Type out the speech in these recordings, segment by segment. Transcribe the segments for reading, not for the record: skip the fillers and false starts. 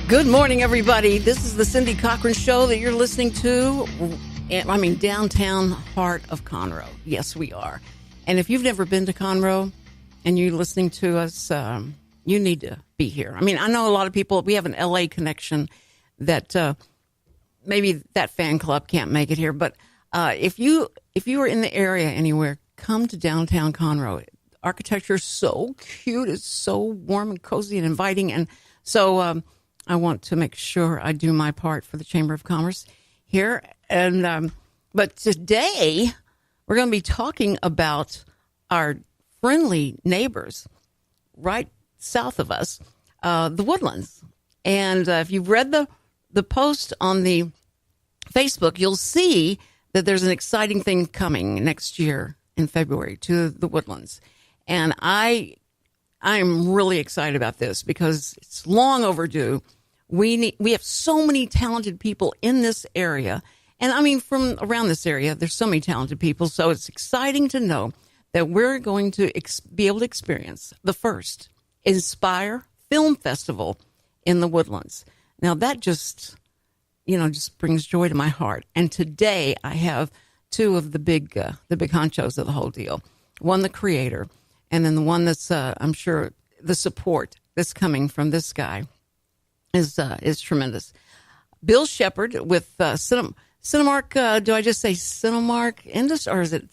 Good morning, everybody. This is the Cindy Cochran Show that you're listening to. Downtown heart of Conroe. Yes, we are. And if you've never been to Conroe and you're listening to us, you need to be here. I mean, I know a lot of people, we have an LA connection that maybe that fan club can't make it here. But if you are in the area anywhere, come to downtown Conroe. Architecture is so cute. It's so warm and cozy and inviting. And so I want to make sure I do my part for the Chamber of Commerce here. And but today we're going to be talking about our friendly neighbors right south of us, the Woodlands. And if you've read the post on the Facebook, you'll see that there's an exciting thing coming next year in February to the Woodlands. And I'm really excited about this because it's long overdue. We have so many talented people in this area. And I mean, from around this area, there's so many talented people. So it's exciting to know that we're going to be able to experience the first Inspire Film Festival in the Woodlands. Now that just brings joy to my heart. And today I have two of the big honchos of the whole deal. One, the creator, and then the one that's, I'm sure the support that's coming from this guy is tremendous. Bill Shepard with Cinemark. Do I just say Cinemark Industries, or is it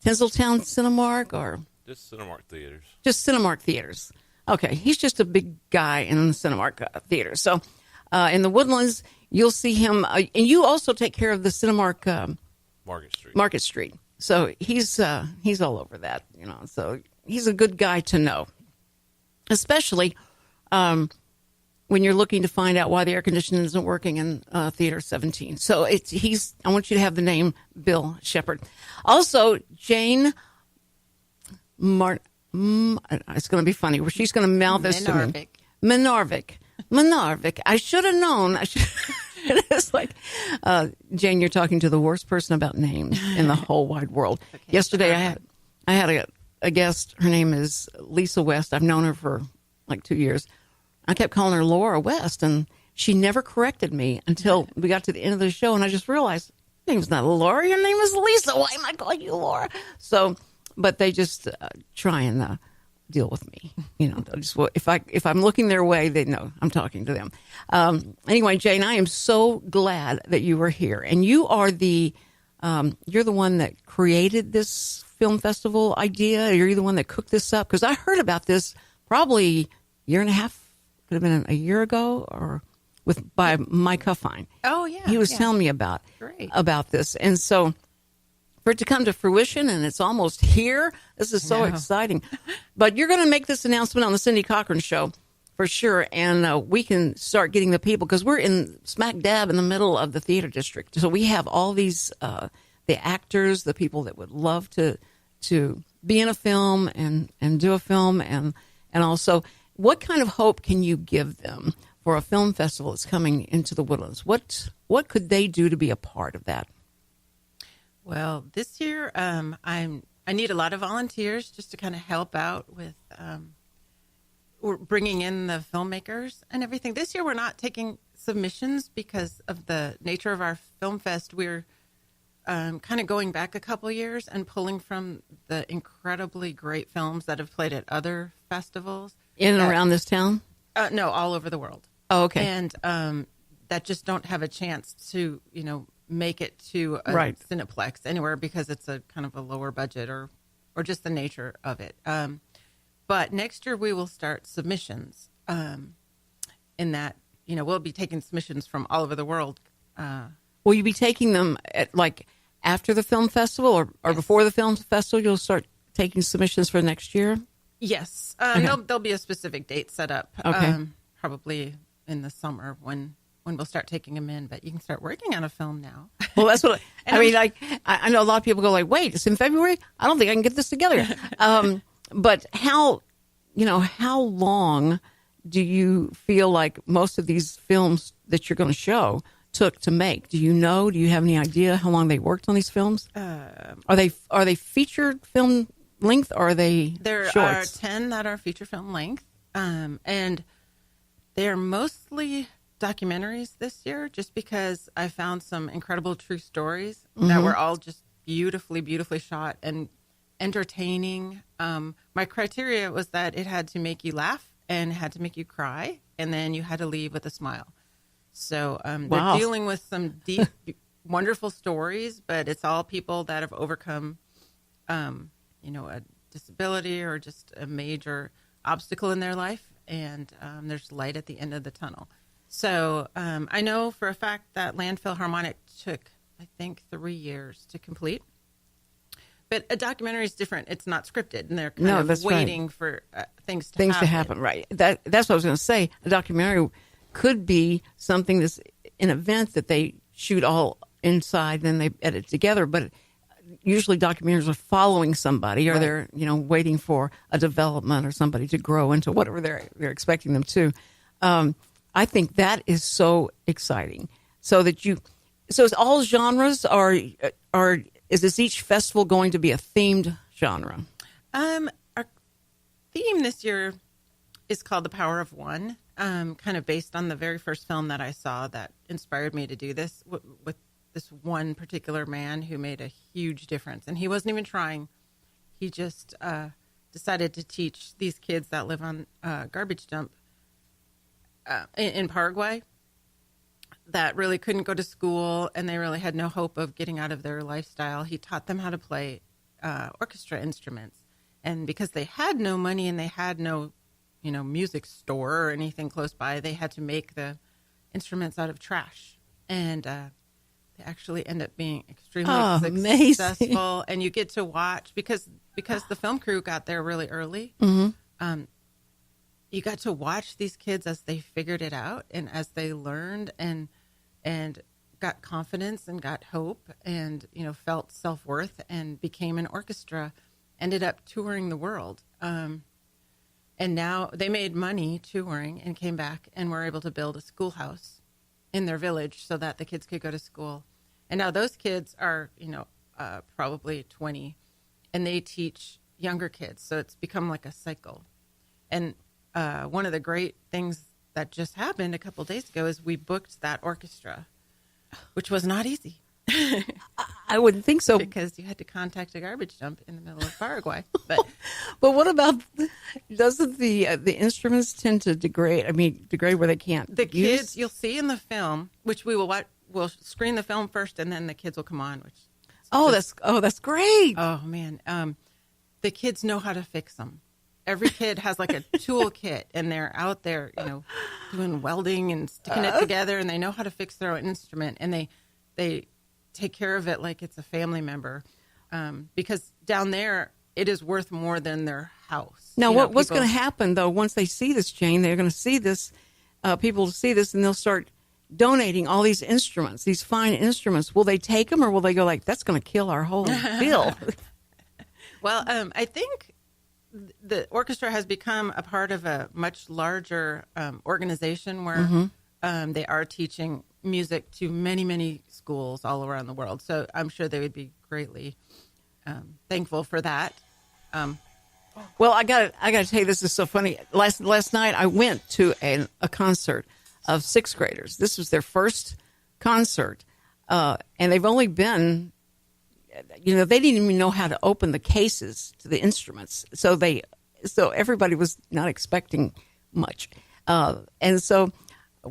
Tinseltown Cinemark, or just Cinemark Theaters? Just Cinemark Theaters. Okay, he's just a big guy in the Cinemark Theater. So in the Woodlands, you'll see him, and you also take care of the Cinemark Market Street. So he's all over that, So he's a good guy to know, especially when you're looking to find out why the air conditioning isn't working in Theater 17. So I want you to have the name Bill Shepard. Also, Jane it's going to be funny. She's going to mouth this to me. Menarvik. I should have known. It's like, Jane, you're talking to the worst person about names in the whole wide world. Okay, yesterday, I had a guest. Her name is Lisa West. I've known her for like 2 years. I kept calling her Laura West, and she never corrected me until we got to the end of the show, and I just realized, your name's not Laura, your name is Lisa. Why am I calling you Laura? So, but they just try and deal with me. If I'm looking their way, they know I'm talking to them. Anyway, Jane, I am so glad that you were here, and you are you're the one that created this film festival idea. You're the one that cooked this up, because I heard about this probably a year and a half. Could have been a year ago, or by Mike Huffine. Oh yeah, he was telling me about this, and so for it to come to fruition, and it's almost here. This is so exciting. But you're going to make this announcement on the Cindy Cochran Show for sure, and we can start getting the people, because we're in smack dab in the middle of the theater district. So we have all these the actors, the people that would love to be in a film and do a film, and also. What kind of hope can you give them for a film festival that's coming into the Woodlands? What could they do to be a part of that? Well, this year I need a lot of volunteers just to kind of help out with we're bringing in the filmmakers and everything. This year we're not taking submissions because of the nature of our film fest. We're kind of going back a couple years and pulling from the incredibly great films that have played at other festivals. In and around this town? No, all over the world. Oh, okay. And that just don't have a chance to, make it to a Cineplex anywhere, because it's a kind of a lower budget or just the nature of it. But next year we will start submissions in that, we'll be taking submissions from all over the world. Will you be taking them after the film festival or yes. Before the film festival? You'll start taking submissions for next year? Yes. Okay. There'll be a specific date set up, probably in the summer when we'll start taking them in. But you can start working on a film now. Well, that's what I mean. I know a lot of people go wait, it's in February? I don't think I can get this together. But how long do you feel like most of these films that you're going to show took to make? Do you know? Do you have any idea how long they worked on these films? Are they featured film length, or are they there shorts? Are 10 that are feature film length, and They are mostly documentaries this year, just because I found some incredible true stories that were all just beautifully shot and entertaining. My criteria was that it had to make you laugh and had to make you cry, and then you had to leave with a smile. So they're dealing with some deep, wonderful stories, but it's all people that have overcome, a disability or just a major obstacle in their life, and there's light at the end of the tunnel. So I know for a fact that Landfill Harmonic took, I think, 3 years to complete. But a documentary is different. It's not scripted, and they're kind of waiting for things to happen. Right. That's what I was going to say. A documentary could be something that's an event that they shoot all inside, then they edit together. But usually documentaries are following somebody, or they're waiting for a development or somebody to grow into whatever they're expecting them to. I think that is so exciting. So it's all genres are. Is this each festival going to be a themed genre? Our theme this year is called The Power of One, kind of based on the very first film that I saw that inspired me to do this with this one particular man who made a huge difference. And he wasn't even trying. He just decided to teach these kids that live on a garbage dump in Paraguay that really couldn't go to school, and they really had no hope of getting out of their lifestyle. He taught them how to play orchestra instruments. And because they had no money and they had no, music store or anything close by, they had to make the instruments out of trash. And they actually end up being extremely successful. And you get to watch, because the film crew got there really early, you got to watch these kids as they figured it out and as they learned and got confidence and got hope and, felt self-worth and became an orchestra, ended up touring the world. And now they made money touring and came back and were able to build a schoolhouse in their village so that the kids could go to school. And now those kids are, probably 20, and they teach younger kids. So it's become like a cycle. And one of the great things that just happened a couple of days ago is we booked that orchestra, which was not easy. I wouldn't think so, because you had to contact a garbage dump in the middle of Paraguay. But what about, doesn't the instruments tend to degrade? I mean, degrade where they can't. The kids you'll see in the film, which we will watch. We'll screen the film first, and then the kids will come on. That's great. Oh man, the kids know how to fix them. Every kid has like a tool kit, and they're out there, doing welding and sticking it together, and they know how to fix their own instrument, and they take care of it like it's a family member, because down there it is worth more than their house. Now, what's going to happen though once they see this, Jane? They're going to see this, people see this, and they'll start donating all these instruments, these fine instruments. Will they take them, or will they go like, that's going to kill our whole bill? Well, I think the orchestra has become a part of a much larger organization where they are teaching music to many, many schools all around the world. So I'm sure they would be greatly thankful for that. Well, I got to tell you, this is so funny. Last night I went to a concert of sixth graders. This was their first concert, and they've only been, they didn't even know how to open the cases to the instruments. So everybody was not expecting much. And so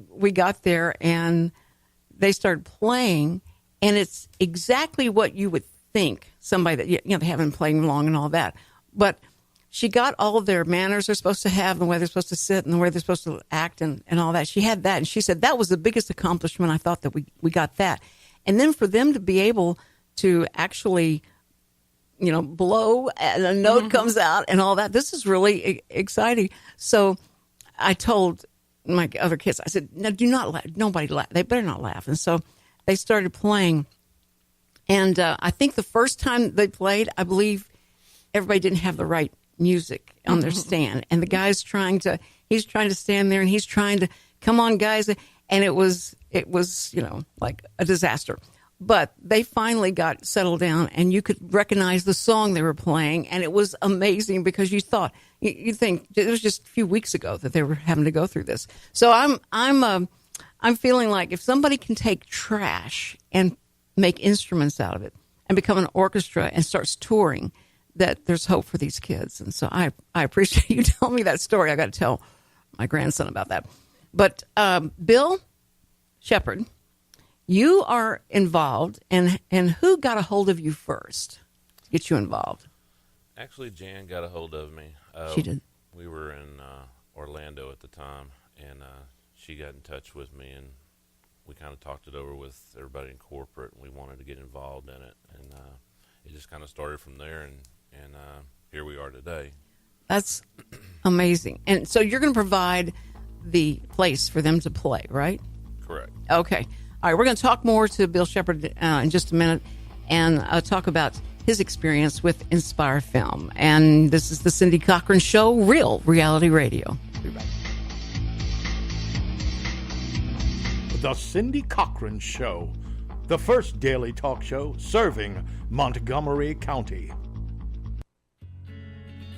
we got there and they started playing, and it's exactly what you would think somebody that, they haven't played long and all that. But she got all of their manners they're supposed to have, the way they're supposed to sit and the way they're supposed to act and all that. She had that. And she said, that was the biggest accomplishment. I thought that we got that. And then for them to be able to actually, blow and a note comes out and all that, this is really exciting. So I told my other kids, I said, no, do not laugh. Nobody laugh. They better not laugh. And so they started playing. And I think the first time they played, I believe everybody didn't have the right music on their stand. And the guy's he's trying to stand there and he's trying to, come on, guys. And it was, like a disaster. But they finally got settled down, and you could recognize the song they were playing, and it was amazing because you think it was just a few weeks ago that they were having to go through this. So I'm feeling like if somebody can take trash and make instruments out of it and become an orchestra and starts touring, that there's hope for these kids. And so I appreciate you telling me that story. I got to tell my grandson about that. But Bill Shepard, you are involved, and who got a hold of you first to get you involved? Actually, Jan got a hold of me. She did. We were in Orlando at the time, and she got in touch with me, and we kind of talked it over with everybody in corporate, and we wanted to get involved in it. And it just kind of started from there, and here we are today. That's amazing. And so you're going to provide the place for them to play, right? Correct. Okay. All right, we're going to talk more to Bill Shepard in just a minute and talk about his experience with Inspire Film. And this is the Cindy Cochran Show, Real Reality Radio. Be right back. The Cindy Cochran Show, the first daily talk show serving Montgomery County.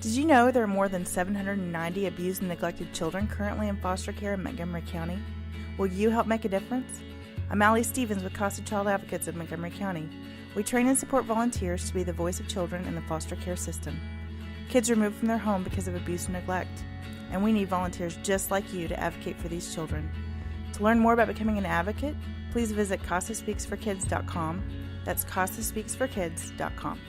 Did you know there are more than 790 abused and neglected children currently in foster care in Montgomery County? Will you help make a difference? I'm Allie Stevens with Casa Child Advocates of Montgomery County. We train and support volunteers to be the voice of children in the foster care system. Kids removed from their home because of abuse and neglect, and we need volunteers just like you to advocate for these children. To learn more about becoming an advocate, please visit CasaSpeaksForKids.com. That's CasaSpeaksForKids.com.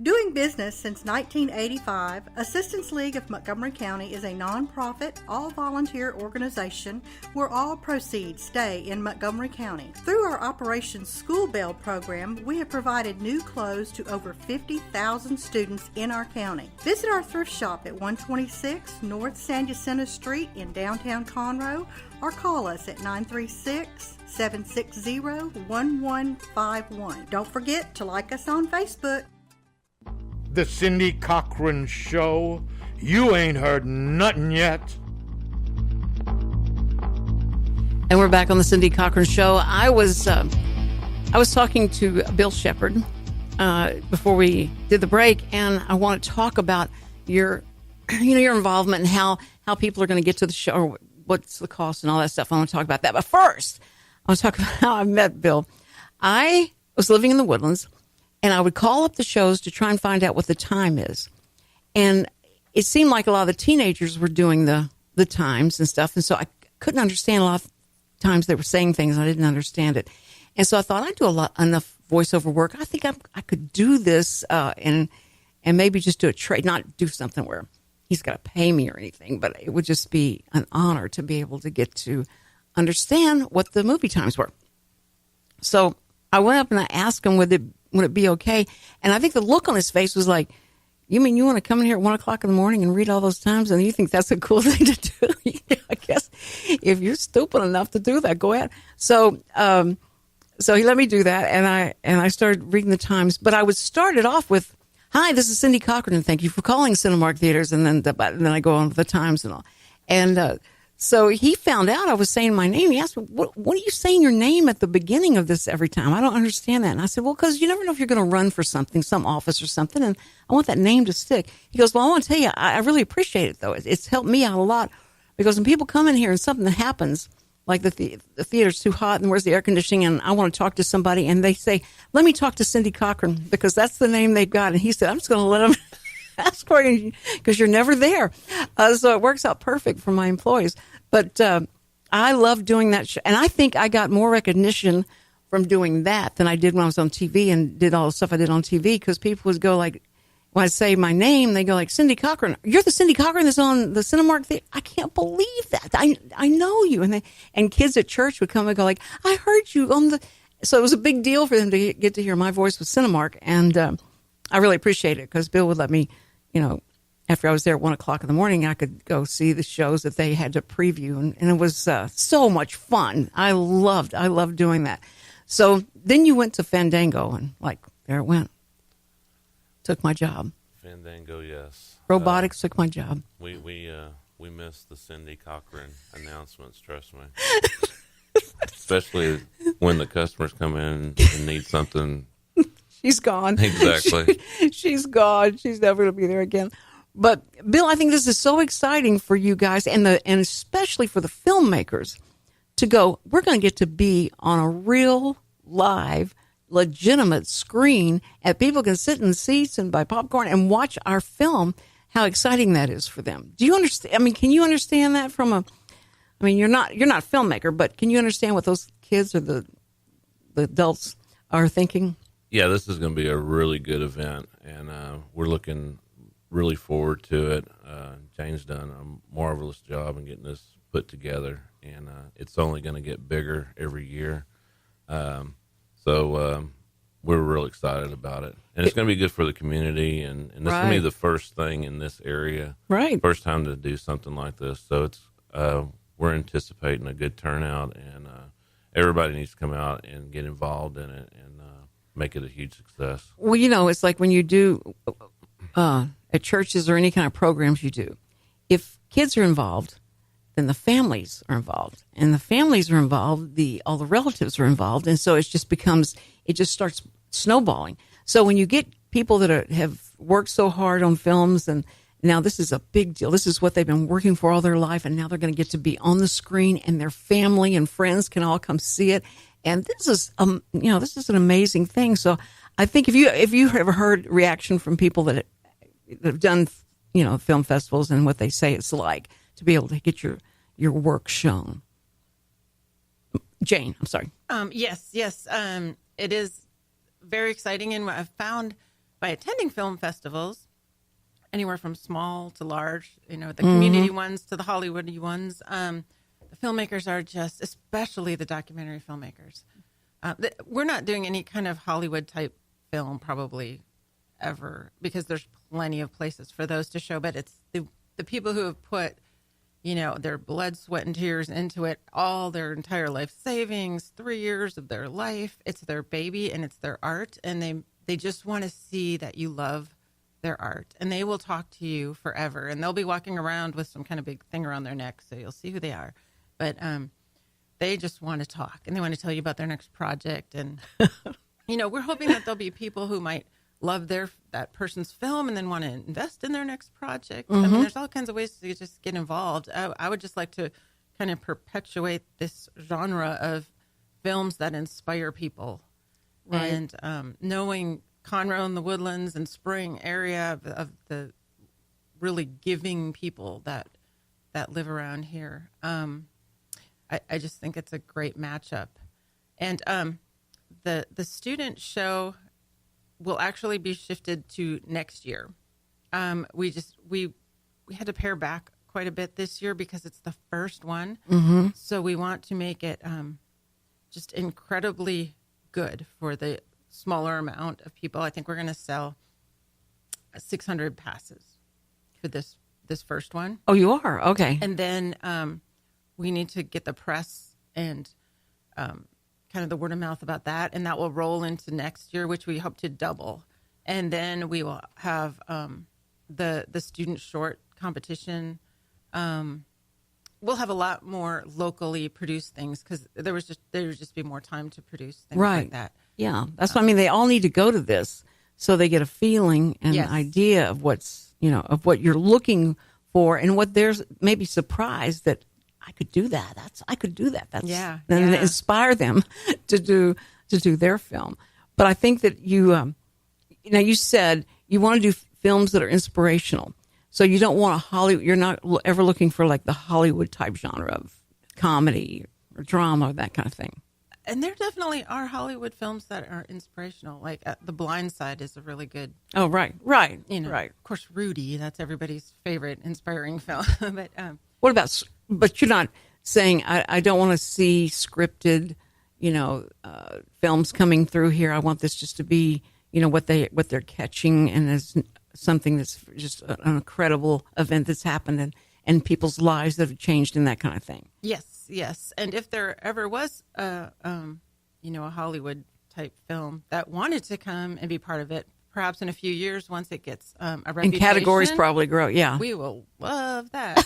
Doing business since 1985, Assistance League of Montgomery County is a nonprofit, all-volunteer organization where all proceeds stay in Montgomery County. Through our Operation School Bell program, we have provided new clothes to over 50,000 students in our county. Visit our thrift shop at 126 North San Jacinto Street in downtown Conroe or call us at 936-760-1151. Don't forget to like us on Facebook. The Cindy Cochran Show. You ain't heard nothing yet. And we're back on the Cindy Cochran Show. I was talking to Bill Shepard before we did the break, and I want to talk about your involvement and how people are going to get to the show, or what's the cost and all that stuff. I want to talk about that. But first, I want to talk about how I met Bill. I was living in the Woodlands, and I would call up the shows to try and find out what the time is. And it seemed like a lot of the teenagers were doing the times and stuff. And so I couldn't understand a lot of times they were saying things and I didn't understand it. And so I thought I'd do enough voiceover work. I think I could do this and maybe just do a trade, not do something where he's got to pay me or anything, but it would just be an honor to be able to get to understand what the movie times were. So I went up and I asked him, would it be okay? And I think the look on his face was like, you mean you want to come in here at 1 o'clock in the morning and read all those times, and you think that's a cool thing to do? Yeah, I guess if you're stupid enough to do that, go ahead. So he let me do that, and I started reading the times. But I would start it off with, "Hi, this is Cindy Cochran, and thank you for calling Cinemark Theaters," and then I go on to the times and all. And so he found out I was saying my name. He asked me, what are you saying your name at the beginning of this every time? I don't understand that. And I said, well, because you never know if you're going to run for something, some office or something, and I want that name to stick. He goes, well, I want to tell you, I really appreciate it, though. It's helped me out a lot, because when people come in here and something happens, like the theater's too hot and where's the air conditioning, and I want to talk to somebody, and they say, let me talk to Cindy Cochran, because that's the name they've got. And he said, I'm just going to let them ask for you, because you're never there. So it works out perfect for my employees. But I love doing that show. And I think I got more recognition from doing that than I did when I was on TV and did all the stuff I did on TV, because people would go like, when I say my name, they go like, Cindy Cochran, you're the Cindy Cochran that's on the Cinemark Theatre? I can't believe that. I know you. And kids at church would come and go like, I heard you on the... So it was a big deal for them to get to hear my voice with Cinemark. And I really appreciate it, because Bill would let me, after I was there at 1 o'clock in the morning, I could go see the shows that they had to preview. And it was so much fun. I loved doing that. So then you went to Fandango, and there it went. Took my job. Fandango, yes. Robotics took my job. We missed the Cindy Cochran announcements, trust me. when the customers come in and need something. She's gone. Exactly. She's gone. She's never going to be there again. But Bill, I think this is so exciting for you guys, and especially for the filmmakers to go. We're going to get to be on a real, live, legitimate screen, and people can sit in seats and buy popcorn and watch our film. How exciting that is for them. Do you understand? I mean, can you understand that from a? I mean, you're not a filmmaker, but can you understand what those kids or the adults are thinking? Yeah, this is going to be a really good event, and we're looking really forward to it. Jane's done a marvelous job in getting this put together, and it's only going to get bigger every year. So we're real excited about it. And it's going to be good for the community, and this will be the first thing in this area. Right. First time to do something like this. So it's we're anticipating a good turnout, and everybody needs to come out and get involved in it and make it a huge success. Well, it's like when you do at churches or any kind of programs you do, if kids are involved, then the families are involved, and the families are involved, all the relatives are involved, and so it just starts snowballing. So when you get people that have worked so hard on films, and now this is a big deal. This is what they've been working for all their life, and now they're going to get to be on the screen, and their family and friends can all come see it. And this is an amazing thing. So I think if you ever heard reaction from people that have done, film festivals and what they say it's like to be able to get your work shown. Jane, I'm sorry. Yes. It is very exciting. And what I've found by attending film festivals, anywhere from small to large, the community ones to the Hollywood ones, the filmmakers are just, especially the documentary filmmakers. We're not doing any kind of Hollywood type film probably ever, because there's plenty of places for those to show, but it's the people who have put their blood, sweat, and tears into it, all their entire life savings, 3 years of their life. It's their baby and it's their art, and they just want to see that you love their art, and they will talk to you forever, and they'll be walking around with some kind of big thing around their neck, so you'll see who they are. But they just want to talk, and they want to tell you about their next project, and we're hoping that there'll be people who might love that person's film and then want to invest in their next project. I mean, there's all kinds of ways to just get involved. I would just like to kind of perpetuate this genre of films that inspire people. Right. And knowing Conroe and the Woodlands and Spring area of the really giving people that live around here, I just think it's a great matchup. And the student show will actually be shifted to next year. We had to pare back quite a bit this year because it's the first one. Mm-hmm. So we want to make it just incredibly good for the smaller amount of people. I think we're going to sell 600 passes for this first one. Oh, you are? Okay. And then we need to get the press and kind of the word of mouth about that, and that will roll into next year, which we hope to double. And then we will have the student short competition. We'll have a lot more locally produced things because there would just be more time to produce things like that. Yeah, that's what I mean. They all need to go to this so they get a feeling and an idea of of what you're looking for, and what they're maybe surprised that I could do that. I could do that. And inspire them to do their film. But I think that you said you want to do films that are inspirational. So you don't want you're not ever looking for like the Hollywood type genre of comedy or drama or that kind of thing. And there definitely are Hollywood films that are inspirational. Like The Blind Side is a really good. Oh, right. Right. Of course, Rudy, that's everybody's favorite inspiring film. But what about, but you're not saying, I don't want to see scripted, films coming through here. I want this just to be, what they're catching, and as something that's just an incredible event that's happened and people's lives that have changed and that kind of thing. Yes. And if there ever was a Hollywood type film that wanted to come and be part of it, perhaps in a few years, once it gets a reputation. And categories probably grow, yeah. We will love that.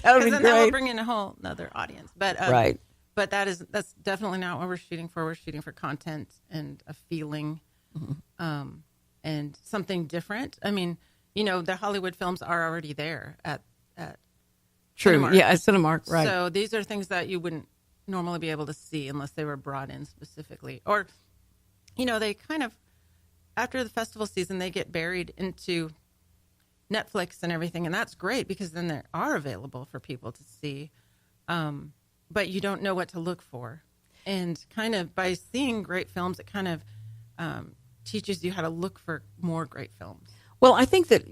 That would be great. That will bring in a whole other audience. But right. but that's definitely not what we're shooting for. We're shooting for content and a feeling, and something different. I mean, the Hollywood films are already there at True. Cinemark. Yeah, at Cinemark, right. So these are things that you wouldn't normally be able to see unless they were brought in specifically. Or, they kind of, after the festival season, they get buried into Netflix and everything. And that's great because then they are available for people to see. But you don't know what to look for. And kind of by seeing great films, it kind of teaches you how to look for more great films. Well, I think that,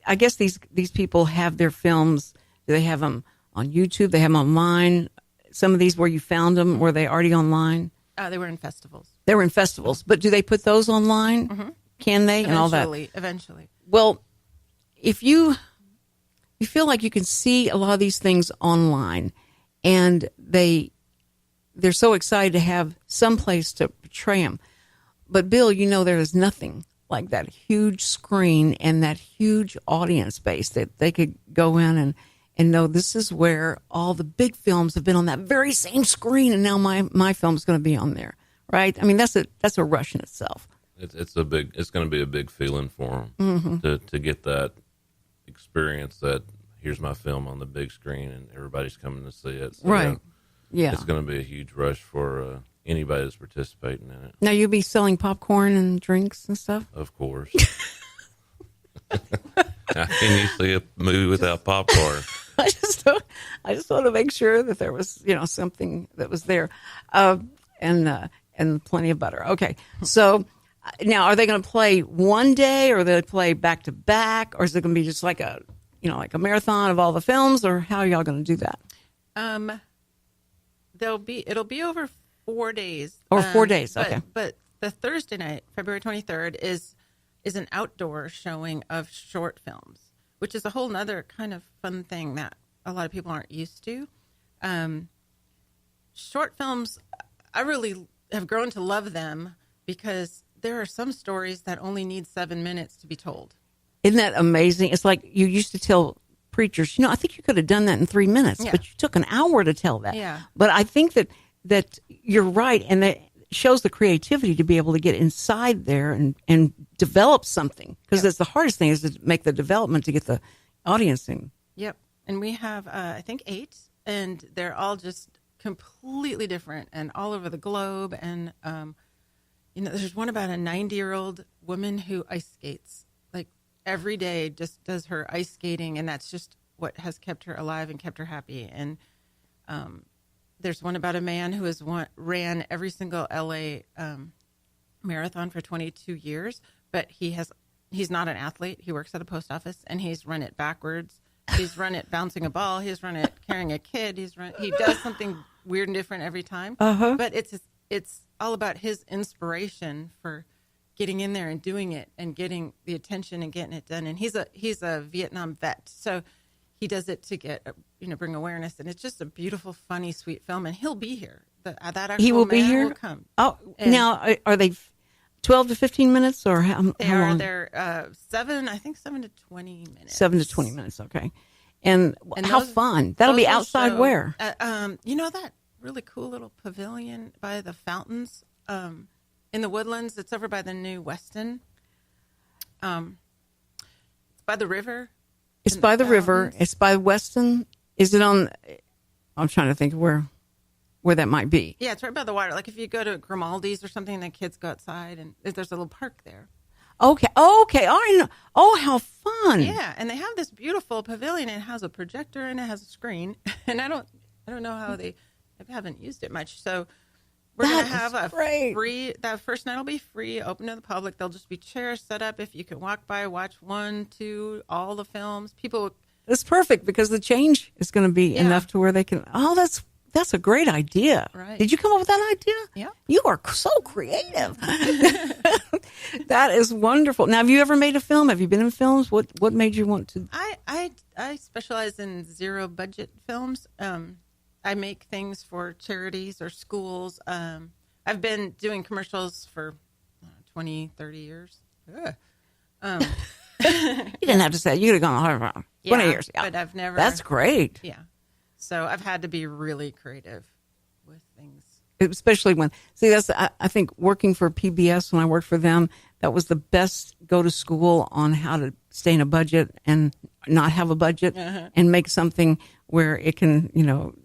I guess these people have their films. They have them on YouTube. They have them online. Some of these where you found them, were they already online? They were in festivals. They were in festivals. But do they put those online? Mm-hmm. Can they? And all that? Eventually. Well, if you feel like you can see a lot of these things online and they're so excited to have some place to portray them. But Bill, there is nothing like that huge screen and that huge audience base that they could go in and know this is where all the big films have been on that very same screen, and now my film is going to be on there, right? I mean, that's a rush in itself. It's going to be a big feeling for them to get that experience that here's my film on the big screen and everybody's coming to see it. So right. Yeah. It's going to be a huge rush for anybody that's participating in it. Now you'll be selling popcorn and drinks and stuff? Of course. How can you see a movie without popcorn? I just want to make sure that there was, something that was there, and plenty of butter. Okay, so now are they going to play one day, or they play back to back, or is it going to be just like a marathon of all the films, or how are y'all going to do that? It'll be over 4 days. Or 4 days, okay. But the Thursday night, February 23rd, is an outdoor showing of short films, which is a whole nother kind of fun thing that a lot of people aren't used to. Short films, I really have grown to love them because there are some stories that only need 7 minutes to be told. Isn't that amazing? It's like you used to tell preachers, I think you could have done that in 3 minutes, but you took an hour to tell that. Yeah. But I think that you're right, and that shows the creativity to be able to get inside there and develop something, because that's the hardest thing, is to make the development to get the audience in. Yep. And we have, I think, 8, and they're all just completely different and all over the globe. And, there's one about a 90-year-old woman who ice skates, like every day, just does her ice skating. And that's just what has kept her alive and kept her happy. And, there's one about a man who ran every single LA marathon for 22 years, but he's not an athlete. He works at a post office, and he's run it backwards. He's run it bouncing a ball. He's run it carrying a kid. He does something weird and different every time. Uh-huh. But it's all about his inspiration for getting in there and doing it and getting the attention and getting it done. And he's a Vietnam vet, so he does it to get, bring awareness. And it's just a beautiful, funny, sweet film. And he'll be here. That actual he will be man here? will come. Oh, and now, are they 12 to 15 minutes, or how long? They're 7 to 20 minutes. 7 to 20 minutes, okay. And how those, fun. That'll be outside show, where? That really cool little pavilion by the fountains in the Woodlands. It's over by the new Westin. It's by the river. It's by the river. It's by Weston. Is it on? I'm trying to think where that might be. Yeah, it's right by the water. Like if you go to Grimaldi's or something, the kids go outside, and there's a little park there. Okay. I know. Oh, how fun! Yeah, and they have this beautiful pavilion. It has a projector and it has a screen. And I don't know how they haven't used it much. So we're going to have free. That first night will be free, open to the public. There'll just be chairs set up. If you can walk by, watch 1, 2, all the films. That's perfect, because the change is going to be enough to where they can. Oh, that's a great idea. Right. Did you come up with that idea? Yeah. You are so creative. That is wonderful. Now, have you ever made a film? Have you been in films? What made you want to? I specialize in zero budget films. I make things for charities or schools. I've been doing commercials for 20, 30 years. You didn't have to say it. You could have gone 20 years. Yeah. But I've never. That's great. Yeah. So I've had to be really creative. especially when, I think working for PBS, when I worked for them, that was the best go to school on how to stay in a budget and not have a budget and make something where it can,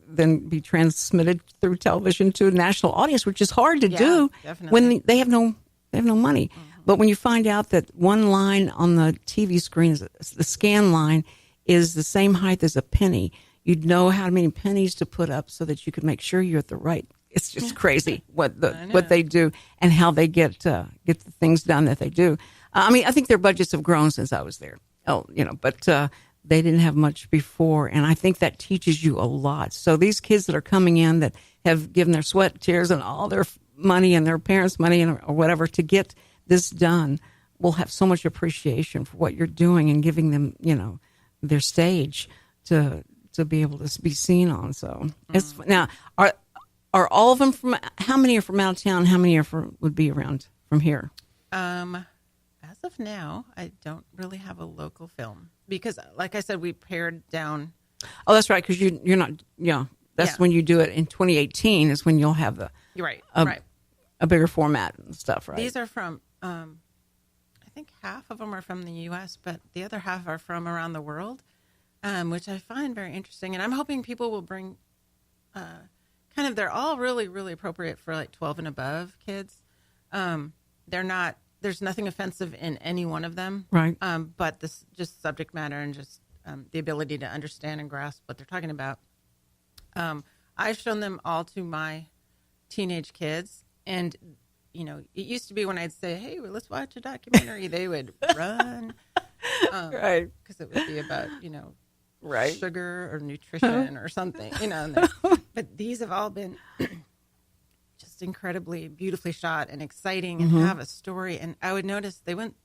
then be transmitted through television to a national audience, which is hard to do when they have no money. But when you find out that one line on the TV screen, the scan line, is the same height as a penny, you'd know how many pennies to put up so that you could make sure you're at the right. It's just crazy what they do and how they get the things done that they do. I think their budgets have grown since I was there. But they didn't have much before, and I think that teaches you a lot. So these kids that are coming in that have given their sweat, tears, and all their money and their parents' money or whatever to get this done will have so much appreciation for what you're doing and giving them, their stage to be able to be seen on. So it's now are all of them from? How many are from out of town? How many would be around from here? As of now, I don't really have a local film because, like I said, we pared down. Oh, that's right. Because you're not. Yeah, that's when you do it in 2018 is when you'll have the right. A bigger format and stuff. Right. These are from. I think half of them are from the U.S., but the other half are from around the world, which I find very interesting. And I'm hoping people will bring. They're all really, really appropriate for like 12 and above kids. They're not. There's nothing offensive in any one of them, right? But this just subject matter and just the ability to understand and grasp what they're talking about. I've shown them all to my teenage kids, and it used to be when I'd say, "Hey, well, let's watch a documentary," they would run, right? Because it would be about right, sugar or nutrition or something, But these have all been just incredibly beautifully shot and exciting and have a story. And I would notice they wouldn't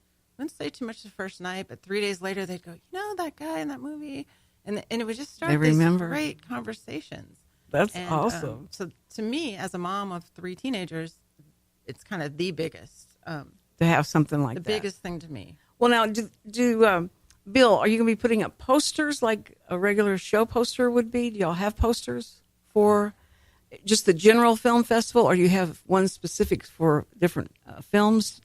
say too much the first night, but 3 days later they'd go, that guy in that movie, and it would just start these great conversations. That's awesome. So to me, as a mom of 3 teenagers, it's kind of the biggest to have something like that. The biggest thing to me. Well, now do Bill, are you going to be putting up posters like a regular show poster would be? Do y'all have posters for just the general film festival, or do you have one specific for different films?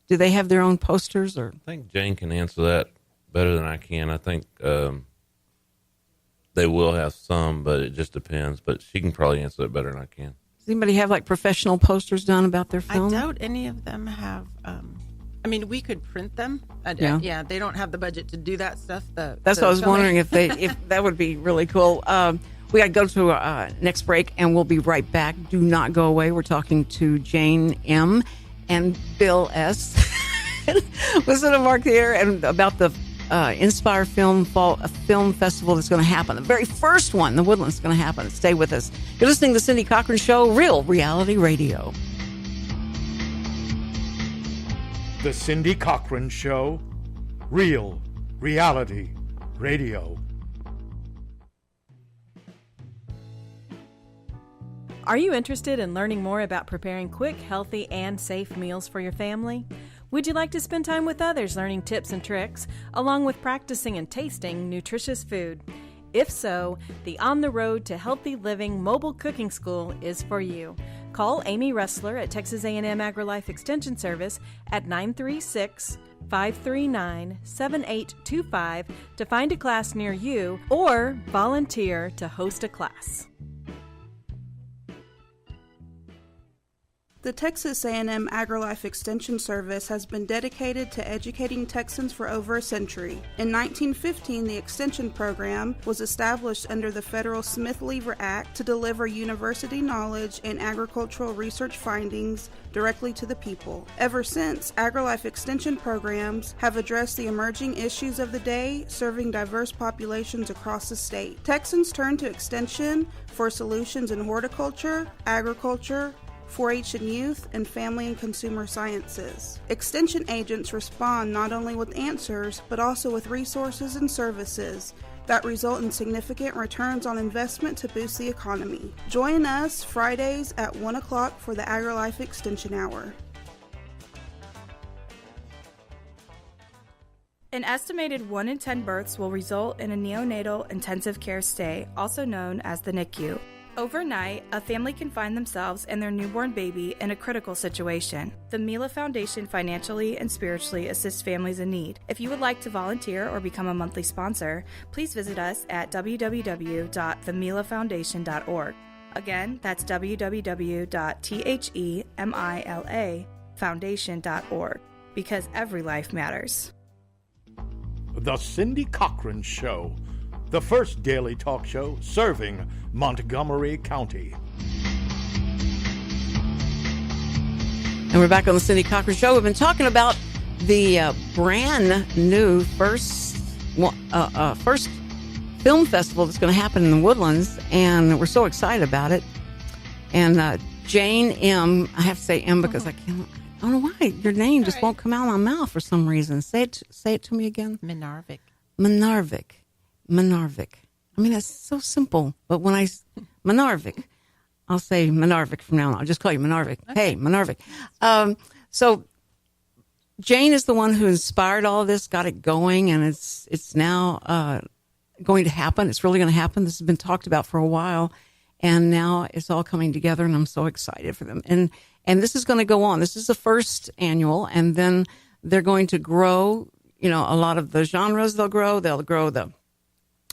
Do they have their own posters? Or I think Jane can answer that better than I can. I think they will have some, but it just depends. But she can probably answer that better than I can. Does anybody have like professional posters done about their film? I doubt any of them have. We could print them. Yeah, they don't have the budget to do that stuff. That's what I was wondering if that would be really cool. We got to go to our next break, and we'll be right back. Do not go away. We're talking to Jane M. and Bill S. with Cinemark Theatre and about the Inspire Film Festival that's going to happen. The very first one, the Woodlands, is going to happen. Stay with us. You're listening to the Cindy Cochran Show, Real Reality Radio. The Cindy Cochran Show, Real Reality Radio. Are you interested in learning more about preparing quick, healthy, and safe meals for your family? Would you like to spend time with others learning tips and tricks, along with practicing and tasting nutritious food? If so, the On the Road to Healthy Living Mobile Cooking School is for you. Call Amy Ressler at Texas A&M AgriLife Extension Service at 936-539-7825 to find a class near you or volunteer to host a class. The Texas A&M AgriLife Extension Service has been dedicated to educating Texans for over a century. In 1915, the Extension Program was established under the federal Smith-Lever Act to deliver university knowledge and agricultural research findings directly to the people. Ever since, AgriLife Extension programs have addressed the emerging issues of the day, serving diverse populations across the state. Texans turn to Extension for solutions in horticulture, agriculture, 4-H and youth, and family and consumer sciences. Extension agents respond not only with answers, but also with resources and services that result in significant returns on investment to boost the economy. Join us Fridays at 1 o'clock for the AgriLife Extension Hour. An estimated 1 in 10 births will result in a neonatal intensive care stay, also known as the NICU. Overnight, a family can find themselves and their newborn baby in a critical situation. The Mila Foundation financially and spiritually assists families in need. If you would like to volunteer or become a monthly sponsor, please visit us at www.themilafoundation.org. Again, that's www.themilafoundation.org, because every life matters. The Cindy Cochran Show, the first daily talk show serving Montgomery County. And we're back on the Cindy Cochran Show. We've been talking about the brand new first film festival that's going to happen in the Woodlands, and we're so excited about it. And Jane M., I have to say M because I don't know why your name just won't come out of my mouth for some reason. Say it to me again. Menarvik. I mean, that's so simple. But when Menarvik, I'll say Menarvik from now on. I'll just call you Menarvik. Okay. Hey, Menarvik. So Jane is the one who inspired all of this, got it going, and it's now going to happen. It's really going to happen. This has been talked about for a while, and now it's all coming together, and I'm so excited for them. And this is going to go on. This is the first annual, and then they're going to grow, a lot of the genres they'll grow the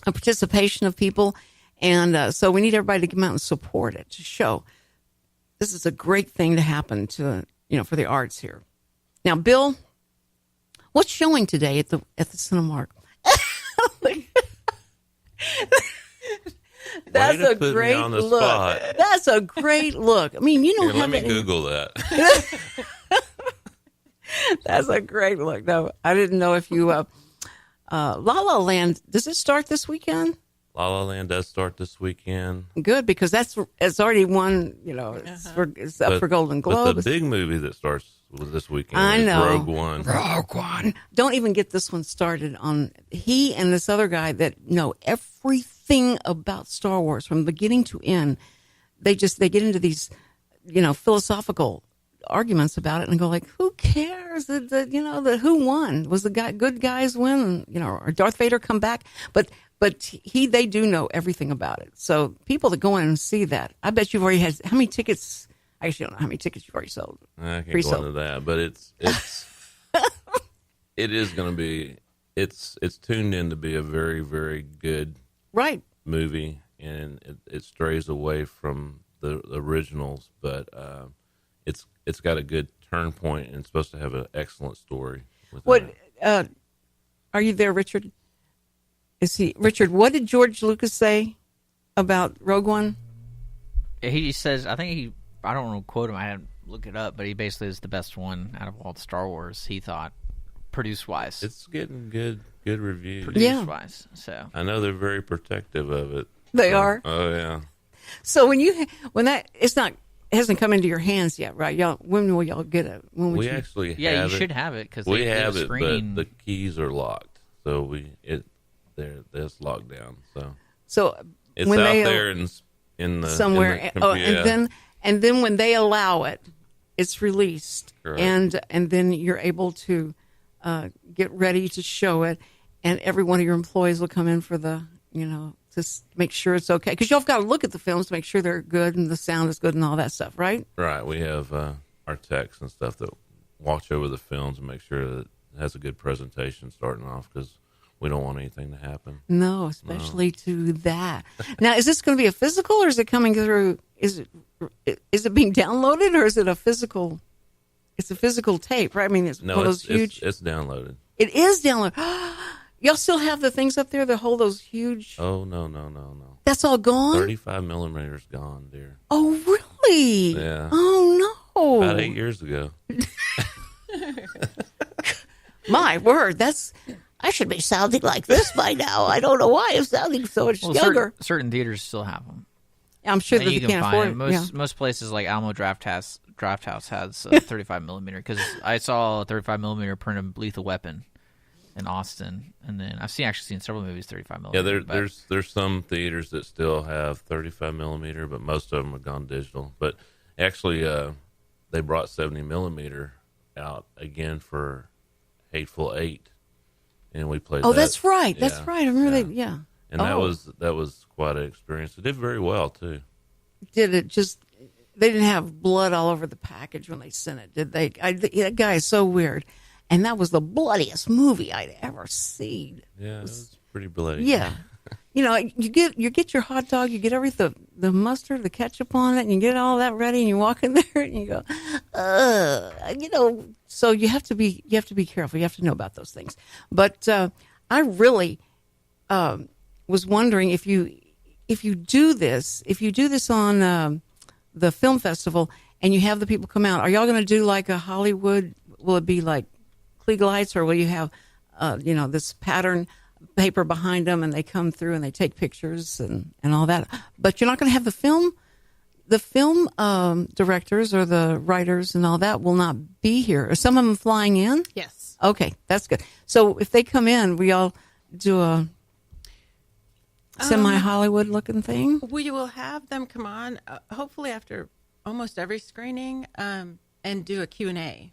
participation of people. And so we need everybody to come out and support it, to show this is a great thing to happen to, for the arts here. Now, Bill, what's showing today at the Cinemark? That's a great look. Spot. That's a great look. I mean, let me Google that. That's a great look. No, I didn't know if you La La Land, does it start this weekend? La La Land does start this weekend. Good, because it's already won, it's up for Golden Globe. But the big movie that starts this weekend I know. Rogue One. Don't even get this one started on. He and this other guy that know everything about Star Wars from beginning to end. They get into these, philosophical arguments about it and go like, who cares? The who won? Was the good guys win? Or Darth Vader come back? But they do know everything about it. So people that go in and see that, I bet you've already had how many tickets? I actually don't know how many tickets you've already sold. I can't go into that, but it's it is going to be it's tuned in to be a very, very good movie, and it strays away from the originals, but it's got a good turn point, and it's supposed to have an excellent story. Are you there, Richard? Richard, what did George Lucas say about Rogue One? He says, I don't know, quote him, I had to look it up, but he basically is the best one out of all the Star Wars, he thought, produce-wise. It's getting good reviews. Produce-wise, so. I know they're very protective of it. They are? Oh, yeah. So it hasn't come into your hands yet, right? When will y'all get it? We actually have it. Yeah, you should have it, because we have it, but the keys are locked, so it's locked down. So it's when out there in the somewhere. And then when they allow it, it's released. Correct. And then you're able to get ready to show it, and every one of your employees will come in for the to make sure it's okay, because you've got to look at the films to make sure they're good and the sound is good and all that stuff, right? Right. We have our techs and stuff that watch over the films and make sure that it has a good presentation starting off, because we don't want anything to happen. No, especially to that. Now, is this going to be a physical, or is it coming through? Is it being downloaded, or is it a physical? It's a physical tape, right? I mean, it's one of those huge. It's downloaded. It is downloaded. Y'all still have the things up there that hold those huge? Oh, no. That's all gone? 35 millimeters gone, dear. Oh, really? Yeah. Oh, no. About 8 years ago. My word, I should be sounding like this by now. I don't know why I'm sounding so much younger. Certain theaters still have them. I'm sure that you they can can't find afford them. Most places like Alamo Draft House has a 35 millimeter, because I saw a 35 millimeter print of Lethal Weapon in Austin, and then I've actually seen several movies 35 millimeter. Yeah, there's some theaters that still have 35 millimeter, but most of them have gone digital. But actually, they brought 70 millimeter out again for Hateful Eight, and we played. Oh, that's right. That's right. I remember that. Yeah. And that was quite an experience. It did very well too. did it just? They didn't have blood all over the package when they sent it, did they? That guy is so weird, and that was the bloodiest movie I'd ever seen. Yeah, it was pretty bloody. Yeah, you get your hot dog, you get everything, the mustard, the ketchup on it, and you get all that ready, and you walk in there and you go, So you have to be careful. You have to know about those things. But I really was wondering if you do this on the film festival and you have the people come out, are y'all going to do like a Hollywood? Will it be like Klieg lights, or will you have this pattern paper behind them and they come through and they take pictures and all that? But you're not going to have the film directors or the writers and all that will not be here. Are some of them flying in? Yes. Okay, that's good. So if they come in, we all do a semi-Hollywood looking thing? We will have them come on, hopefully after almost every screening, and do a Q&A.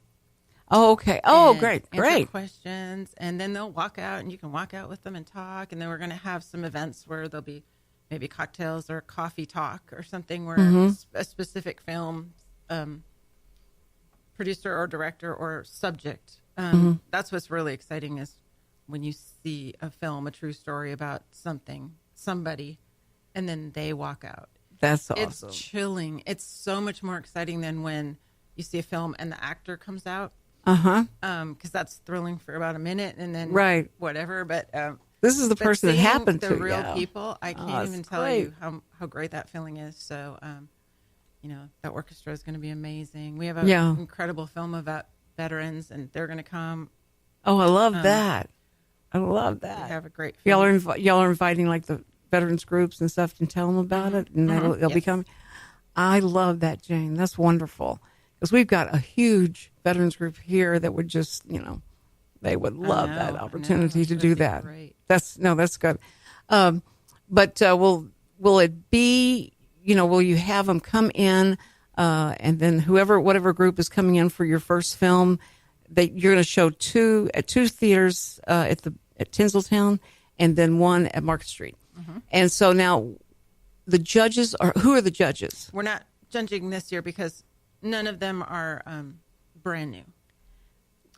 Oh, okay. Oh, And great. answer questions, and then they'll walk out, and you can walk out with them and talk. And then we're going to have some events where there'll be maybe cocktails or coffee talk or something where a specific film producer or director or subject. That's what's really exciting is when you see a film, a true story about somebody, and then they walk out. That's awesome. It's chilling. It's so much more exciting than when you see a film and the actor comes out. Because that's thrilling for about a minute and then whatever. But this is the person that happened to the real people. I can't even tell you how great that feeling is. So, that orchestra is going to be amazing. We have an incredible film about veterans, and they're going to come. Oh, I love that. I love that. We have a great film. Y'all are inviting like the veterans groups and stuff and tell them about it, and they'll be coming. I love that, Jane. That's wonderful. Because we've got a huge veterans group here that would just, they would love that opportunity to do that. Great. That's good. But will it be, will you have them come in, and then whatever group is coming in for your first film, you're going to show at two theaters at Tinseltown, and then one at Market Street. And so now, who are the judges? We're not judging this year because none of them are brand new.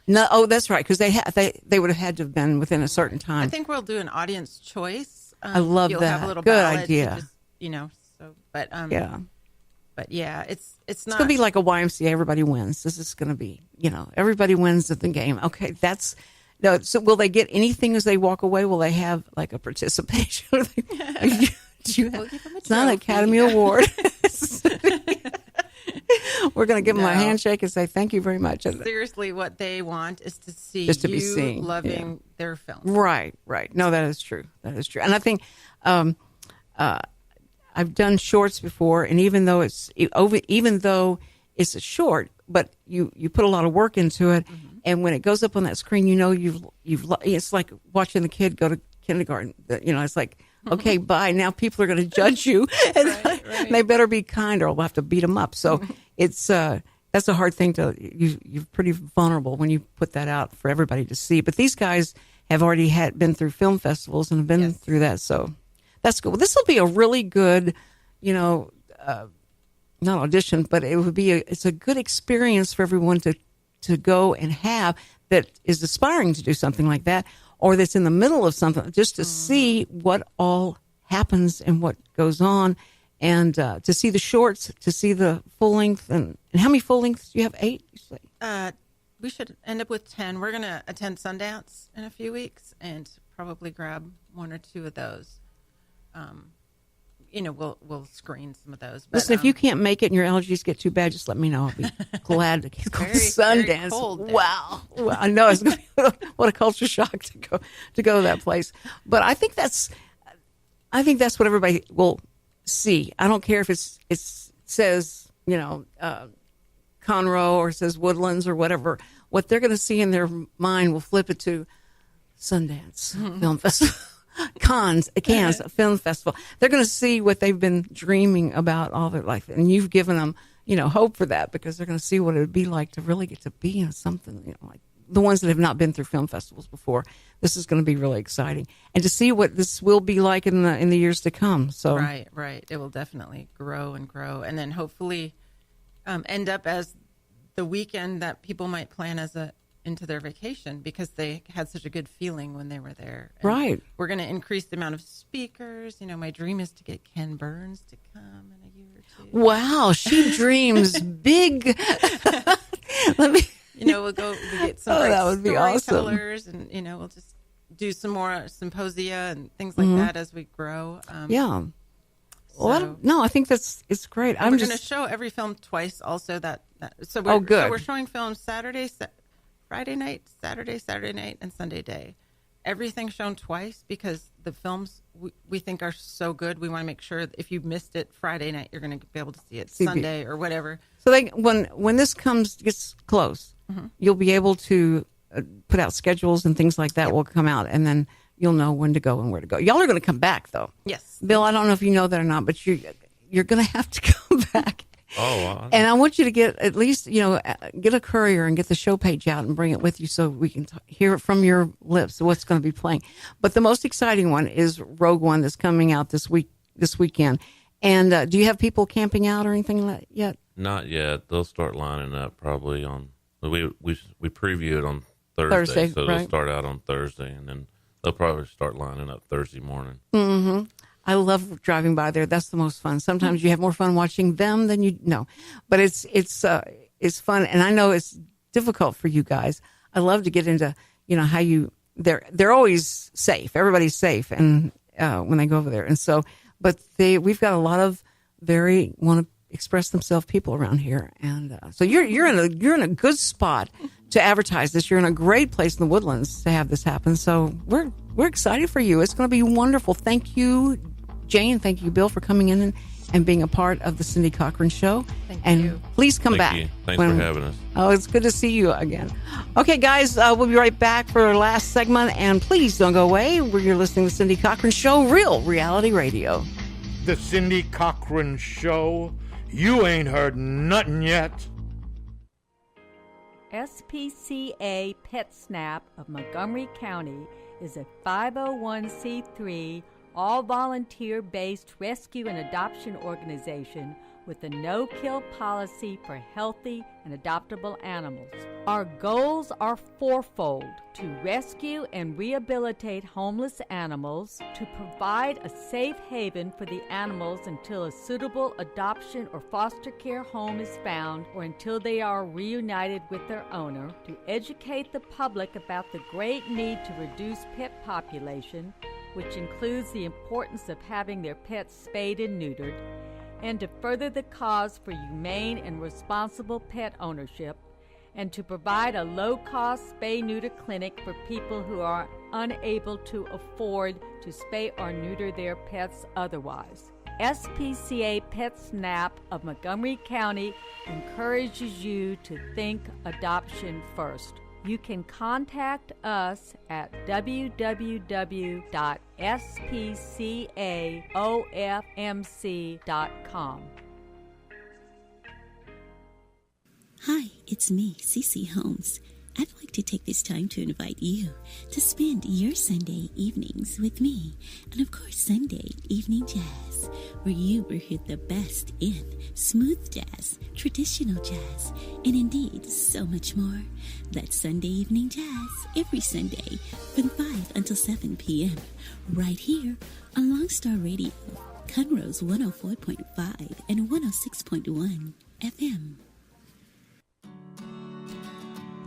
No, oh, that's right, because they would have had to have been within a certain time. I think we'll do an audience choice. I love you'll that. Have a little good ballot idea. But yeah, it's not. It's going to be like a YMCA. Everybody wins. This is going to be, everybody wins at the game. Okay, so will they get anything as they walk away? Will they have like a participation? We'll give them a it's not an Academy Award. We're going to give them a handshake and say thank you very much. Seriously, what they want is to see just to you be seen. loving their film. Right. No, that is true. And I think I've done shorts before, and even though it's a short, but you put a lot of work into it, and when it goes up on that screen, you've it's like watching the kid go to kindergarten. It's like, okay, bye. Now people are going to judge you, and they better be kind, or we'll have to beat them up. So it's that's a hard thing you're pretty vulnerable when you put that out for everybody to see. But these guys have already been through film festivals and have been through that, so that's good. Well, this will be a really good, not audition, but it's a good experience for everyone to go and have that is aspiring to do something like that, or that's in the middle of something, just to see what all happens and what goes on, and to see the shorts, to see the full length. And how many full lengths do you have? 8? You say? We should end up with 10. We're going to attend Sundance in a few weeks and probably grab 1 or 2 of those. We'll screen some of those. But, listen, if you can't make it and your allergies get too bad, just let me know. I'll be glad to go to Sundance. Very cold there. Wow. Well, I know it's going to be what a culture shock to go to that place. But I think that's what everybody will see. I don't care if it says Conroe or it says Woodlands or whatever. What they're going to see in their mind will flip it to Sundance Film Festival. Cannes Film Festival. They're going to see what they've been dreaming about all their life, and you've given them, hope for that, because they're going to see what it would be like to really get to be in something, like the ones that have not been through film festivals before. This is going to be really exciting, and to see what this will be like in the years to come. So right, it will definitely grow and grow, and then hopefully end up as the weekend that people might plan into their vacation because they had such a good feeling when they were there. And right. We're going to increase the amount of speakers. My dream is to get Ken Burns to come in a year or two. Wow, she dreams big. Let me. We'll get some great that would be awesome. storytellers, and we'll just do some more symposia and things like that as we grow. Yeah. Well, I think it's great. We're going to show every film twice. Also, so we're showing films Friday night, Saturday night, and Sunday day. Everything shown twice because the films we think are so good. We want to make sure that if you missed it Friday night, you're going to be able to see it Sunday or whatever. So when this gets close, you'll be able to put out schedules and things like that will come out, and then you'll know when to go and where to go. Y'all are going to come back, though. Yes. Bill, I don't know if you know that or not, but you're going to have to come back. Oh, wow. And I want you to get at least, get a courier and get the show page out and bring it with you so we can hear it from your lips, what's going to be playing. But the most exciting one is Rogue One that's coming out this weekend. And do you have people camping out or anything like that yet? Not yet. They'll start lining up probably on, we preview it on Thursday, so right. They'll start out on Thursday, and then they'll probably start lining up Thursday morning. Mm-hmm. I love driving by there. That's the most fun. Sometimes you have more fun watching them than you know, but it's fun. And I know it's difficult for you guys. I love to get into, how they're always safe. Everybody's safe. And, when they go over there. And so, but we've got a lot of very want to express themselves people around here. And, so you're in a good spot to advertise this. You're in a great place in the Woodlands to have this happen. So we're excited for you. It's going to be wonderful. Thank you, Jane. Thank you, Bill, for coming in and being a part of the Cindy Cochran Show. Thank you. Please come back. You. Thanks for having us. Oh, it's good to see you again. Okay, guys, we'll be right back for our last segment. And please don't go away. You're listening to the Cindy Cochran Show, Real Reality Radio. The Cindy Cochran Show. You ain't heard nothing yet. SPCA PetSnap of Montgomery County is a 501c3 all-volunteer-based rescue and adoption organization with a no-kill policy for healthy and adoptable animals. Our goals are fourfold: to rescue and rehabilitate homeless animals, to provide a safe haven for the animals until a suitable adoption or foster care home is found or until they are reunited with their owner, to educate the public about the great need to reduce pet population, which includes the importance of having their pets spayed and neutered, and to further the cause for humane and responsible pet ownership, and to provide a low-cost spay-neuter clinic for people who are unable to afford to spay or neuter their pets otherwise. SPCA PetSnap of Montgomery County encourages you to think adoption first. You can contact us at www.spcaofmc.com. Hi, it's me, Cece Holmes. I'd like to take this time to invite you to spend your Sunday evenings with me, and of course Sunday Evening Jazz, where you will hear the best in smooth jazz, traditional jazz, and indeed so much more. That's Sunday Evening Jazz every Sunday from 5 until 7 p.m. right here on Lone Star Radio, Conroe's 104.5 and 106.1 FM.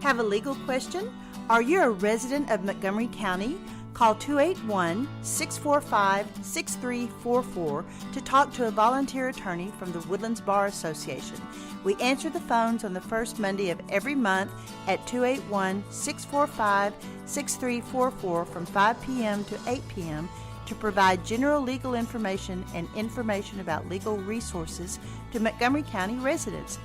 Have a legal question? Are you a resident of Montgomery County? Call 281-645-6344 to talk to a volunteer attorney from the Woodlands Bar Association. We answer the phones on the first Monday of every month at 281-645-6344 from 5 p.m. to 8 p.m. to provide general legal information and information about legal resources to Montgomery County residents.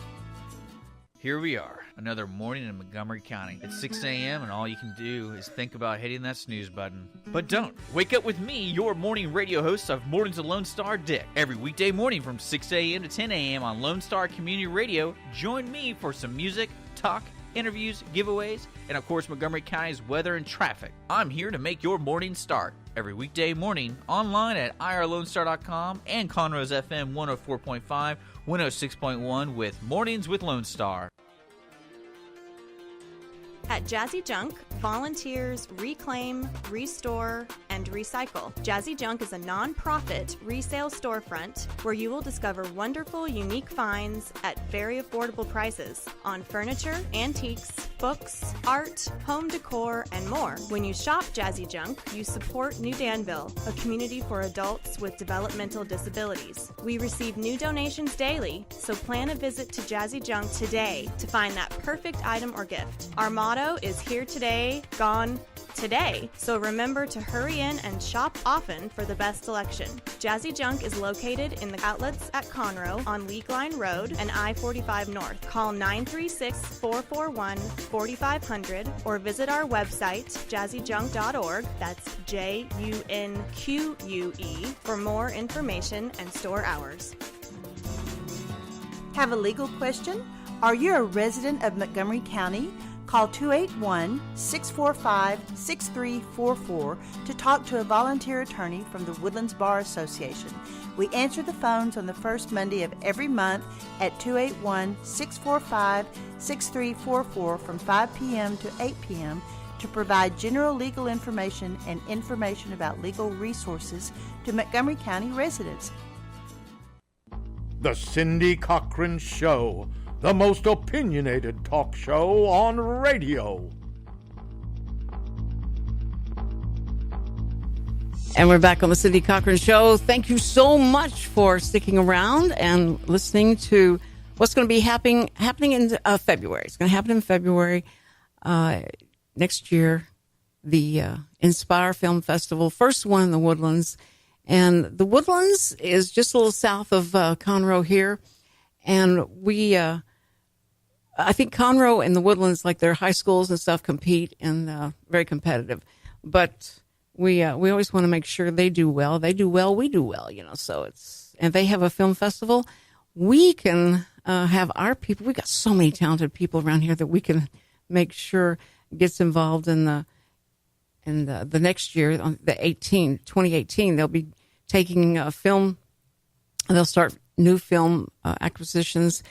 Here we are, another morning in Montgomery County. It's 6 a.m. and all you can do is think about hitting that snooze button. But don't. Wake up with me, your morning radio host of Mornings of Lone Star, Dick. Every weekday morning from 6 a.m. to 10 a.m. on Lone Star Community Radio, join me for some music, talk, interviews, giveaways, and of course Montgomery County's weather and traffic. I'm here to make your morning start. Every weekday morning, online at irlonestar.com and Conroe's FM 104.5, 106.1 with Mornings with Lone Star. At Jazzy Junk, volunteers reclaim, restore, and recycle. Jazzy Junk is a non-profit resale storefront where you will discover wonderful, unique finds at very affordable prices on furniture, antiques, books, art, home decor, and more. When you shop Jazzy Junk, you support New Danville, a community for adults with developmental disabilities. We receive new donations daily, so plan a visit to Jazzy Junk today to find that perfect item or gift. Our motto is here today, gone today. So remember to hurry in and shop often for the best selection. Jazzy Junk is located in the outlets at Conroe on League Line Road and I-45 North. Call 936-441-4500 or visit our website, jazzyjunk.org. That's JUNQUE for more information and store hours. Have a legal question? Are you a resident of Montgomery County? Call 281-645-6344 to talk to a volunteer attorney from the Woodlands Bar Association. We answer the phones on the first Monday of every month at 281-645-6344 from 5 p.m. to 8 p.m. to provide general legal information and information about legal resources to Montgomery County residents. The Cindy Cochran Show, the most opinionated talk show on radio. And we're back on the Cindy Cochran Show. Thank you so much for sticking around and listening to what's going to be happening in February. It's going to happen in February next year, the Inspire Film Festival, first one in the Woodlands. And the Woodlands is just a little south of Conroe here. And we... I think Conroe and the Woodlands, like their high schools and stuff, compete and very competitive. But we always want to make sure they do well. They do well, we do well, So and they have a film festival. We can have our people. We got so many talented people around here that we can make sure gets involved in the next year, on the 2018. They'll be taking film. They'll start new film acquisitions,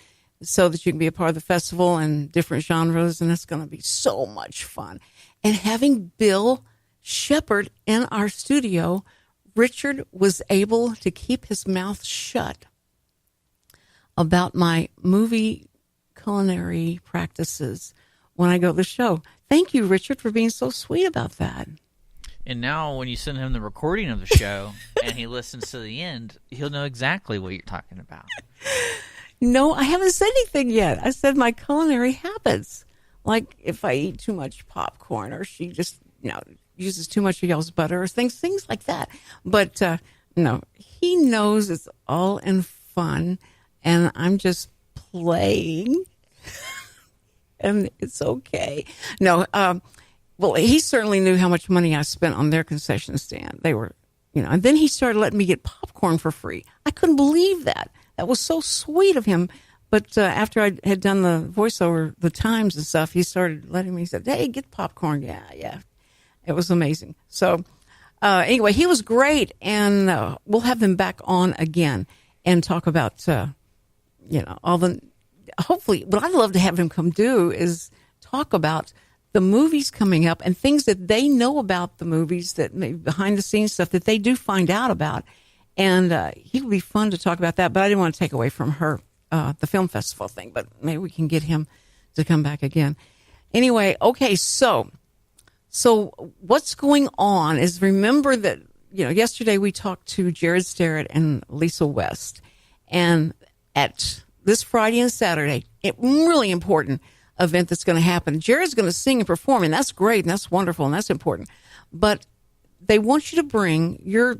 so that you can be a part of the festival and different genres, and it's going to be so much fun. And having Bill Shepard in our studio, Richard was able to keep his mouth shut about my movie culinary practices when I go to the show. Thank you, Richard, for being so sweet about that. And now when you send him the recording of the show and he listens to the end, he'll know exactly what you're talking about. No, I haven't said anything yet. I said my culinary habits. Like if I eat too much popcorn or she just, uses too much of y'all's butter or things like that. But no, he knows it's all in fun and I'm just playing and it's okay. No, well, he certainly knew how much money I spent on their concession stand. They were, and then he started letting me get popcorn for free. I couldn't believe that. That was so sweet of him. But after I had done the voiceover, the times and stuff, he started letting me, he said, hey, get popcorn. Yeah. It was amazing. So anyway, he was great. And we'll have him back on again and talk about, all the, hopefully, what I'd love to have him come do is talk about the movies coming up and things that they know about the movies, that maybe behind the scenes stuff that they do find out about. And he would be fun to talk about that, but I didn't want to take away from her, the film festival thing, but maybe we can get him to come back again. Anyway, okay, so what's going on is, remember that, yesterday we talked to Jared Starrett and Lisa West, and at this Friday and Saturday, a really important event that's going to happen. Jared's going to sing and perform, and that's great, and that's wonderful, and that's important. But they want you to bring your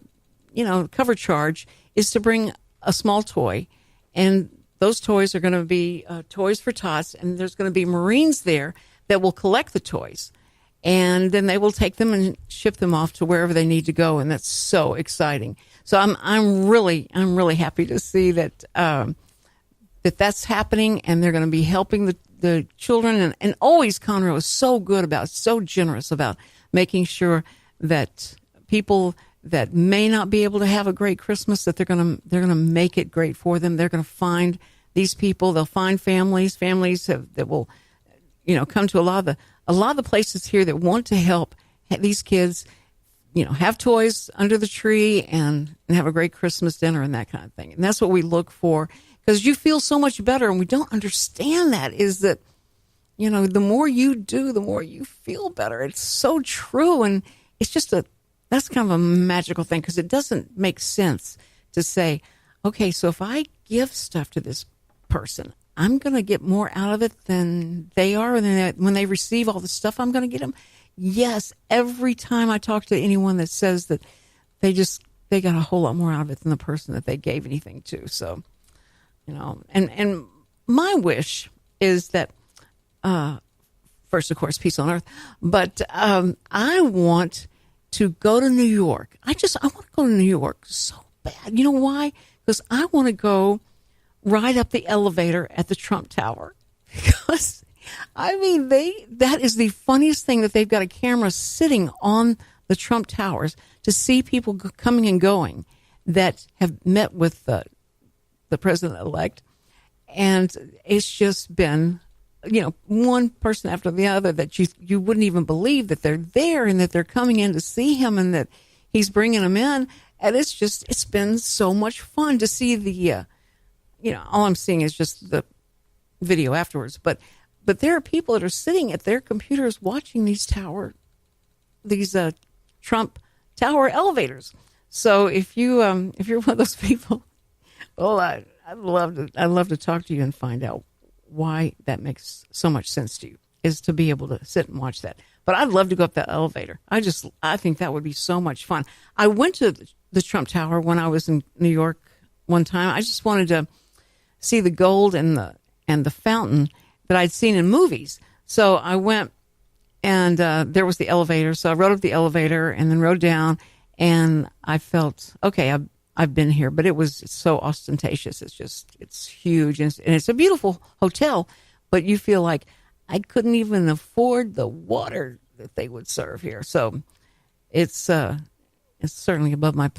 cover charge is to bring a small toy, and those toys are going to be Toys for Tots, and there's going to be Marines there that will collect the toys, and then they will take them and ship them off to wherever they need to go, and that's so exciting. So I'm really happy to see that that's happening, and they're going to be helping the children, and always Conroe is so good about, so generous about making sure that people that may not be able to have a great Christmas, that they're gonna make it great for them. They're gonna find these people. They'll find families that will, come to a lot of the places here that want to help these kids, have toys under the tree and have a great Christmas dinner and that kind of thing. And that's what we look for, because you feel so much better, and we don't understand that, is that, the more you do, the more you feel better. It's so true, and it's just that's kind of a magical thing, because it doesn't make sense to say, okay, so if I give stuff to this person, I'm going to get more out of it than they are, and then when they receive all the stuff, I'm going to get them. Yes, every time I talk to anyone that says that they got a whole lot more out of it than the person that they gave anything to. So, and my wish is that, first, of course, peace on earth, but I want to go to New York. I want to go to New York so bad. You know why? Because I want to go ride up the elevator at the Trump Tower. Because, that is the funniest thing, that they've got a camera sitting on the Trump Towers to see people coming and going that have met with the president-elect. And it's just been, one person after the other that you wouldn't even believe that they're there, and that they're coming in to see him, and that he's bringing them in. And it's been so much fun to see the, all I'm seeing is just the video afterwards. But there are people that are sitting at their computers watching these Trump Tower elevators. So if you're one of those people, well, I'd love to talk to you and find out why that makes so much sense to you, is to be able to sit and watch that. But I'd love to go up that elevator. I think that would be so much fun. I went to the Trump Tower when I was in New York one time. I just wanted to see the gold and the fountain that I'd seen in movies. So I went, and there was the elevator. So I rode up the elevator and then rode down, and I felt, okay, I've been here, but it's so ostentatious. It's huge, and it's a beautiful hotel, but you feel like I couldn't even afford the water that they would serve here. So it's certainly above my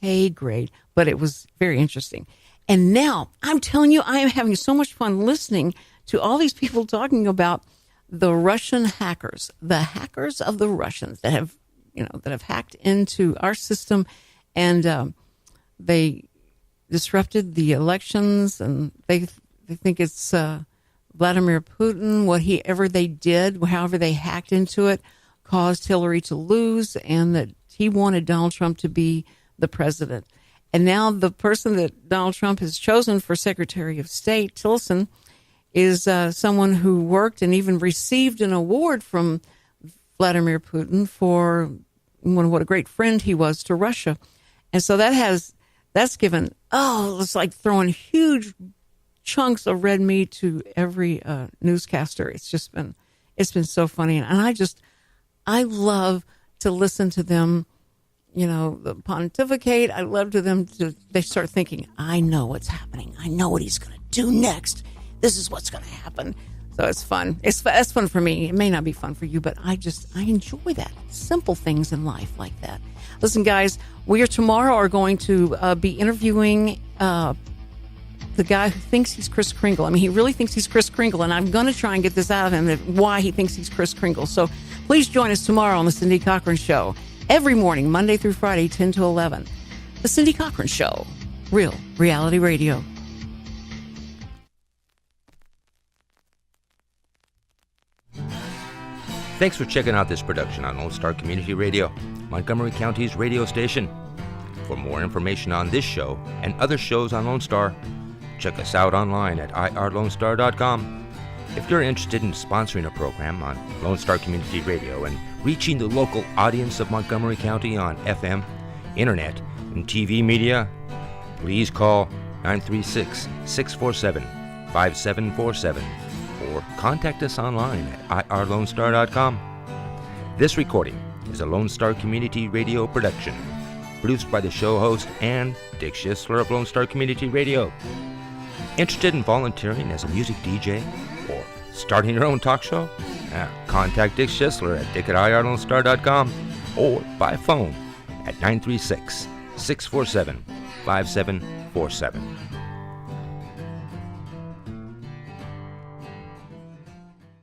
pay grade, but it was very interesting. And now I'm telling you, I am having so much fun listening to all these people talking about the Russian hackers, the hackers of the Russians that have hacked into our system, and they disrupted the elections, and they think it's Vladimir Putin. Whatever they did, however they hacked into it, caused Hillary to lose, and that he wanted Donald Trump to be the president. And now the person that Donald Trump has chosen for Secretary of State, Tillerson, is someone who worked and even received an award from Vladimir Putin for what a great friend he was to Russia. And so that's given, it's like throwing huge chunks of red meat to every newscaster. It's been so funny. And I love to listen to them, the pontificate. I love they start thinking, I know what's happening. I know what he's going to do next. This is what's going to happen. So it's fun. That's fun for me. It may not be fun for you, but I enjoy that. Simple things in life like that. Listen, guys, we tomorrow are going to be interviewing the guy who thinks he's Kris Kringle. I mean, he really thinks he's Kris Kringle, and I'm going to try and get this out of him, why he thinks he's Kris Kringle. So please join us tomorrow on the Cindy Cochran Show. Every morning, Monday through Friday, 10 to 11. The Cindy Cochran Show. Real reality radio. Thanks for checking out this production on Lone Star Community Radio, Montgomery County's radio station. For more information on this show and other shows on Lone Star, check us out online at irlonestar.com. If you're interested in sponsoring a program on Lone Star Community Radio and reaching the local audience of Montgomery County on FM, internet, and TV media, please call 936-647-5747 or contact us online at irlonestar.com. This recording is a Lone Star Community Radio production, produced by the show host and Dick Schissler of Lone Star Community Radio. Interested in volunteering as a music DJ or Starting your own talk show? Contact Dick Schissler at dick@iRLoneStar.com or by phone at 936-647-5747.